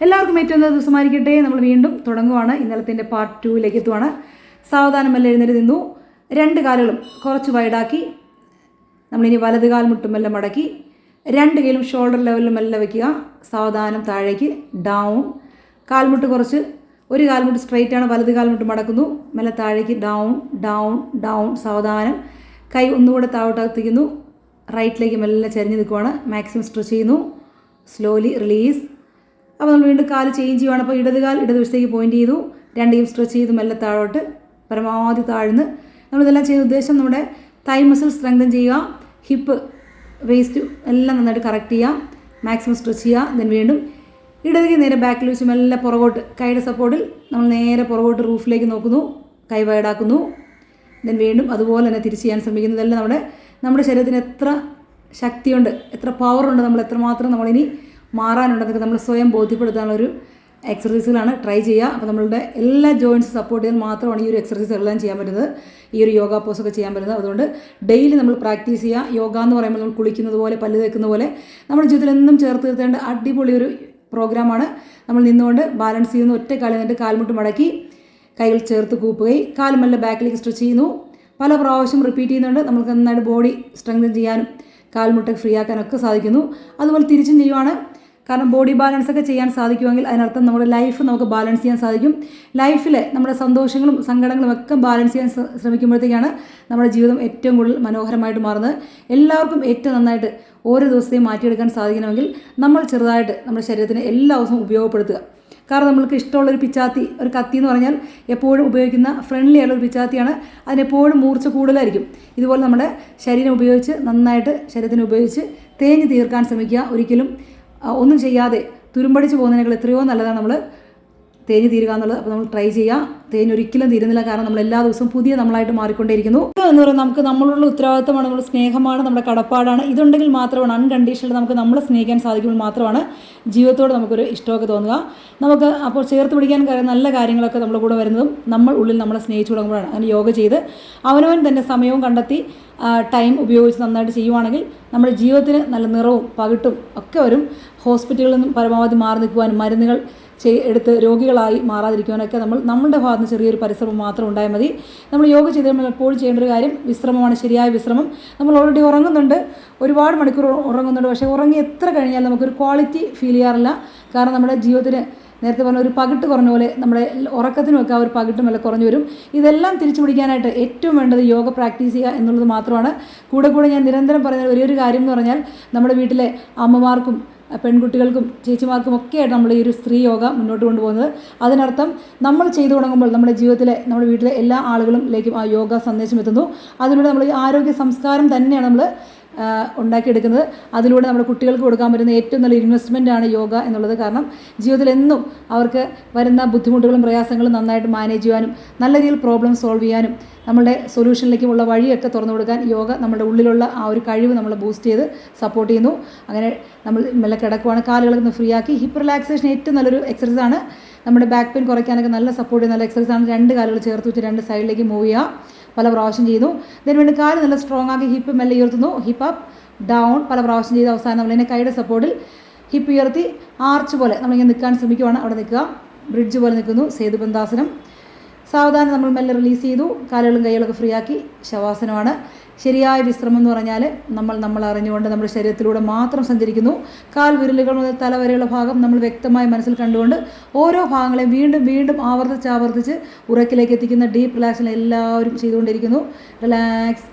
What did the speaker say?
എല്ലാവർക്കും ഏറ്റവും നല്ല ദിവസമായിരിക്കട്ടെ. നമ്മൾ വീണ്ടും തുടങ്ങുവാണ്. ഇന്നലത്തിൻ്റെ പാർട്ട് 2ലേക്ക് എത്തുവാണ്. സാവധാനം മെല്ലെ എഴുന്നേറ്റ് നിന്നു. രണ്ട് കാലുകളും കുറച്ച് വൈഡാക്കി നമ്മളിനി വലത് കാൽ മുട്ടും മെല്ലെ മടക്കി രണ്ട് കൈയിലും ഷോൾഡർ ലെവലിൽ മെല്ലെ വയ്ക്കുക. സാവധാനം താഴേക്ക് ഡൗൺ. കാൽമുട്ട് കുറച്ച് ഒരു കാൽമുട്ട് സ്ട്രെയിറ്റ് ആണ്, വലത് കാൽമുട്ട് മടക്കുന്നു. മെല്ലെ താഴേക്ക് ഡൗൺ ഡൗൺ ഡൗൺ. സാവധാനം കൈ ഒന്നുകൂടെ താഴോട്ടെത്തിക്കുന്നു. റൈറ്റിലേക്ക് മെല്ലെ ചരിഞ്ഞ് നിൽക്കുവാണ്. മാക്സിമം സ്ട്രെച്ച് ചെയ്യുന്നു. Slowly release. അപ്പോൾ നമ്മൾ വീണ്ടും കാല് ചേഞ്ച് ചെയ്യുവാണ്. അപ്പോൾ ഇടത് കാൽ ഇടതുവശത്തേക്ക് പോയിൻ്റ് ചെയ്തു. രണ്ടേയും സ്ട്രെച്ച് ചെയ്ത് മെല്ലെ താഴോട്ട് പരമാവധി താഴ്ന്ന്. നമ്മളിതെല്ലാം ചെയ്യുന്ന ഉദ്ദേശം നമ്മുടെ തൈ മസിൽ സ്ട്രെങ്തൻ ചെയ്യുക, ഹിപ്പ് വേസ്റ്റ് എല്ലാം നന്നായിട്ട് കറക്റ്റ് ചെയ്യുക, മാക്സിമം സ്ട്രെച്ച് ചെയ്യുക. ദെൻ വീണ്ടും ഇടതുകൈ നേരെ ബാക്കിൽ വെച്ച് മെല്ലെ പുറകോട്ട് കൈയുടെ സപ്പോർട്ടിൽ നമ്മൾ നേരെ പുറകോട്ട് റൂഫിലേക്ക് നോക്കുന്നു, കൈ വൈഡാക്കുന്നു. ദെൻ വീണ്ടും അതുപോലെ തന്നെ തിരിച്ച് ചെയ്യാൻ ശ്രമിക്കുന്നു. ഇതെല്ലാം നമ്മുടെ ശരീരത്തിന് എത്ര ശക്തിയുണ്ട്, എത്ര പവറുണ്ട്, നമ്മൾ എത്രമാത്രം നമ്മളിനി മാറാനുണ്ടെന്നൊക്കെ നമ്മൾ സ്വയം ബോധ്യപ്പെടുത്താനുള്ളൊരു എക്സർസൈസുകളാണ്. ട്രൈ ചെയ്യുക. അപ്പോൾ നമ്മളുടെ എല്ലാ ജോയിൻറ്റ്സ് സപ്പോർട്ട് ചെയ്യാൻ മാത്രമാണ് ഈ ഒരു എക്സർസൈസ് എല്ലാം ചെയ്യാൻ പറ്റുന്നത്, ഈ ഒരു യോഗ പോസൊക്കെ ചെയ്യാൻ പറ്റുന്നത്. അതുകൊണ്ട് ഡെയിലി നമ്മൾ പ്രാക്ടീസ് ചെയ്യുക. യോഗ എന്ന് പറയുമ്പോൾ നമ്മൾ കുളിക്കുന്നത് പോലെ, പല്ല് തേക്കുന്ന പോലെ നമ്മുടെ ജീവിതത്തിൽ എന്നും ചേർത്ത് നിർത്തേണ്ട അടിപൊളി ഒരു പ്രോഗ്രാമാണ്. നമ്മൾ നിന്നുകൊണ്ട് ബാലൻസ് ചെയ്യുന്ന ഒറ്റ കാലിൽ നിന്നിട്ട് കാൽമുട്ട് മടക്കി കൈകൾ ചേർത്ത് കൂപ്പുകയും കാലുമെല്ലാം ബാക്കിലേക്ക് സ്ട്രെച്ച് ചെയ്യുന്നു. പല പ്രാവശ്യം റിപ്പീറ്റ് ചെയ്യുന്നുണ്ട്. നമുക്ക് നന്നായിട്ട് ബോഡി സ്ട്രെങ്തൻ ചെയ്യാനും കാൽമുട്ട് ഫ്രീ ആക്കാനൊക്കെ സാധിക്കുന്നു. അതുപോലെ തിരിച്ചും ചെയ്യുവാണ്. കാരണം ബോഡി ബാലൻസ് ഒക്കെ ചെയ്യാൻ സാധിക്കുമെങ്കിൽ അതിനർത്ഥം നമ്മുടെ ലൈഫ് നമുക്ക് ബാലൻസ് ചെയ്യാൻ സാധിക്കും. ലൈഫിലെ നമ്മുടെ സന്തോഷങ്ങളും സങ്കടങ്ങളും ഒക്കെ ബാലൻസ് ചെയ്യാൻ ശ്രമിക്കുമ്പോഴത്തേക്കാണ് നമ്മുടെ ജീവിതം ഏറ്റവും കൂടുതൽ മനോഹരമായിട്ട് മാറുന്നത്. എല്ലാവർക്കും ഏറ്റവും നന്നായിട്ട് ഓരോ ദിവസത്തെയും മാറ്റിയെടുക്കാൻ സാധിക്കണമെങ്കിൽ നമ്മൾ ചെറുതായിട്ട് നമ്മുടെ ശരീരത്തിന് എല്ലാ ദിവസവും ഉപയോഗപ്പെടുത്തുക. കാരണം നമ്മൾക്ക് ഇഷ്ടമുള്ളൊരു പിച്ചാത്തി, ഒരു കത്തി എന്ന് പറഞ്ഞാൽ എപ്പോഴും ഉപയോഗിക്കുന്ന ഫ്രണ്ട്ലി ആയിട്ടുള്ള ഒരു പിച്ചാത്തിയാണ്. അതിനെപ്പോഴും മൂർച്ച കൂടുതലായിരിക്കും. ഇതുപോലെ നമ്മുടെ ശരീരം ഉപയോഗിച്ച് നന്നായിട്ട് ശരീരത്തിന് ഉപയോഗിച്ച് തേഞ്ഞ് തീർക്കാൻ ശ്രമിക്കുക. ഒരിക്കലും ഒന്നും ചെയ്യാതെ തുരുമ്പടിച്ച് പോകുന്നതിനേക്കാൾ എത്രയോ നല്ലതാണ് നമ്മൾ തേഞ്ഞ് തീരുക എന്നുള്ളത്. അപ്പോൾ നമ്മൾ ട്രൈ ചെയ്യുക. തേഞ്ഞ് ഒരിക്കലും തീരുന്നില്ല. കാരണം നമ്മൾ എല്ലാ ദിവസവും പുതിയ നമ്മളായിട്ട് മാറിക്കൊണ്ടേയിരിക്കുന്നു എന്ന് പറയുന്നത് നമുക്ക് നമ്മളുള്ള ഉത്തരവാദിത്തമാണ്, നമ്മുടെ സ്നേഹമാണ്, നമ്മുടെ കടപ്പാടാണ്. ഇതുണ്ടെങ്കിൽ മാത്രമാണ് അൺകണ്ടീഷണൽ നമുക്ക് നമ്മളെ സ്നേഹിക്കാൻ സാധിക്കുമ്പോൾ മാത്രമാണ് ജീവിതത്തോട് നമുക്കൊരു ഇഷ്ടമൊക്കെ തോന്നുക. നമുക്ക് അപ്പോൾ ചേർത്ത് പിടിക്കാൻ നല്ല കാര്യങ്ങളൊക്കെ നമ്മുടെ കൂടെ വരുന്നതും നമ്മൾ ഉള്ളിൽ നമ്മളെ സ്നേഹിച്ചു തുടങ്ങുമ്പോഴാണ്. അങ്ങനെ യോഗ ചെയ്ത് അവനവൻ തന്നെ സമയവും കണ്ടെത്തി ടൈം ഉപയോഗിച്ച് നന്നായിട്ട് ചെയ്യുവാണെങ്കിൽ നമ്മുടെ ജീവിതത്തിന് നല്ല നിറവും പകിട്ടും ഒക്കെ വരും. ഹോസ്പിറ്റലുകളിൽ നിന്നും പരമാവധി മാറി നിൽക്കുവാനും മരുന്നുകൾ എടുത്ത് രോഗികളായി മാറാതിരിക്കുവാനൊക്കെ നമ്മളുടെ ഭാഗത്ത് നിന്ന് ചെറിയൊരു പരിശ്രമം മാത്രം ഉണ്ടായാൽ മതി. നമ്മൾ യോഗ ചെയ്ത് നമ്മൾ എപ്പോഴും ചെയ്യേണ്ട ഒരു കാര്യം വിശ്രമമാണ്, ശരിയായ വിശ്രമം. നമ്മൾ ഓൾറെഡി ഉറങ്ങുന്നുണ്ട്, ഒരുപാട് മണിക്കൂർ ഉറങ്ങുന്നുണ്ട്. പക്ഷേ ഉറങ്ങി എത്ര കഴിഞ്ഞാലും നമുക്കൊരു ക്വാളിറ്റി ഫീൽ ചെയ്യാറില്ല. കാരണം നമ്മുടെ ജീവിതത്തിന് നേരത്തെ പറഞ്ഞ ഒരു പകിട്ട് കുറഞ്ഞ പോലെ നമ്മുടെ ഉറക്കത്തിനുമൊക്കെ ആ ഒരു പകിട്ടും എല്ലാം കുറഞ്ഞു വരും. ഇതെല്ലാം തിരിച്ചു പിടിക്കാനായിട്ട് ഏറ്റവും വേണ്ടത് യോഗ പ്രാക്ടീസ് ചെയ്യുക എന്നുള്ളത് മാത്രമാണ്. കൂടെ ഞാൻ നിരന്തരം പറയുന്ന ഒരു കാര്യം എന്ന് പറഞ്ഞാൽ നമ്മുടെ വീട്ടിലെ അമ്മമാർക്കും പെൺകുട്ടികൾക്കും ചേച്ചിമാർക്കും ഒക്കെയായിട്ട് നമ്മൾ ഈ ഒരു സ്ത്രീ യോഗ മുന്നോട്ട് കൊണ്ടുപോകുന്നത്. അതിനർത്ഥം നമ്മൾ ചെയ്തു തുടങ്ങുമ്പോൾ നമ്മുടെ ജീവിതത്തിലെ നമ്മുടെ വീട്ടിലെ എല്ലാ ആളുകളിലേക്കും ആ യോഗ സന്ദേശം എത്തുന്നു. അതിലൂടെ നമ്മൾ ഈ ആരോഗ്യ സംസ്കാരം തന്നെയാണ് നമ്മൾ ഉണ്ടാക്കിയെടുക്കുന്നത്. അതിലൂടെ നമ്മുടെ കുട്ടികൾക്ക് കൊടുക്കാൻ പറ്റുന്ന ഏറ്റവും നല്ല ഇൻവെസ്റ്റ്മെൻറ്റാണ് യോഗ എന്നുള്ളത്. കാരണം ജീവിതത്തിൽ എന്നും അവർക്ക് വരുന്ന ബുദ്ധിമുട്ടുകളും പ്രയാസങ്ങളും നന്നായിട്ട് മാനേജ് ചെയ്യാനും നല്ല രീതിയിൽ പ്രോബ്ലം സോൾവ് ചെയ്യാനും നമ്മളുടെ സൊല്യൂഷനിലേക്കുമുള്ള വഴിയൊക്കെ തുറന്നു കൊടുക്കാൻ യോഗ നമ്മുടെ ഉള്ളിലുള്ള ആ ഒരു കഴിവ് നമ്മൾ ബൂസ്റ്റ് ചെയ്ത് സപ്പോർട്ട് ചെയ്യുന്നു. അങ്ങനെ നമ്മൾ മെല്ലെ കിടക്കുവാണ്. കാലുകളൊക്കെ ഫ്രീ ആക്കി. ഹിപ്പ് റിലാക്സേഷൻ ഏറ്റവും നല്ലൊരു എക്സസൈസാണ്. നമ്മുടെ ബാക്ക് പെയിൻ കുറയ്ക്കാനൊക്കെ നല്ല സപ്പോർട്ട് ചെയ്യുന്ന നല്ല എക്സസൈസാണ്. രണ്ട് കാലുകൾ ചേർത്ത് വെച്ച് രണ്ട് സൈഡിലേക്ക് മൂവ് ചെയ്യുക. പല പ്രാവശ്യം ചെയ്യുന്നു. ഇതിന് വേണ്ടി കാല് നല്ല സ്ട്രോങ് ആക്കി ഹിപ്പ് മെല്ലെ ഉയർത്തുന്നു. ഹിപ്പ് അപ്പ് ഡൗൺ പല പ്രാവശ്യം ചെയ്ത് അവസാനം നമ്മളിങ്ങനെ കൈയുടെ സപ്പോർട്ടിൽ ഹിപ്പ് ഉയർത്തി ആർച്ച് പോലെ നമ്മളിങ്ങനെ നിൽക്കാൻ ശ്രമിക്കുവാണ്. അവിടെ നിൽക്കുക. ബ്രിഡ്ജ് പോലെ നിൽക്കുന്നു. സേതുബന്ധാസനം. സാവധാനം നമ്മൾ മെല്ലെ റിലീസ് ചെയ്തു. കാലുകളും കൈകളൊക്കെ ഫ്രീ ആക്കി ശവാസനമാണ്. ശരിയായ വിശ്രമം എന്ന് പറഞ്ഞാൽ നമ്മൾ അറിഞ്ഞുകൊണ്ട് നമ്മുടെ ശരീരത്തിലൂടെ മാത്രം സഞ്ചരിക്കുന്നു. കാൽ വിരലുകൾ മുതൽ തല വരെയുള്ള ഭാഗം നമ്മൾ വ്യക്തമായി മനസ്സിൽ കണ്ടുകൊണ്ട് ഓരോ ഭാഗങ്ങളെയും വീണ്ടും ആവർത്തിച്ച് ഉറക്കിലേക്ക് എത്തിക്കുന്ന ഡീപ്പ് റിലാക്സിനെ എല്ലാവരും ചെയ്തുകൊണ്ടിരിക്കുന്നു. റിലാക്സ്.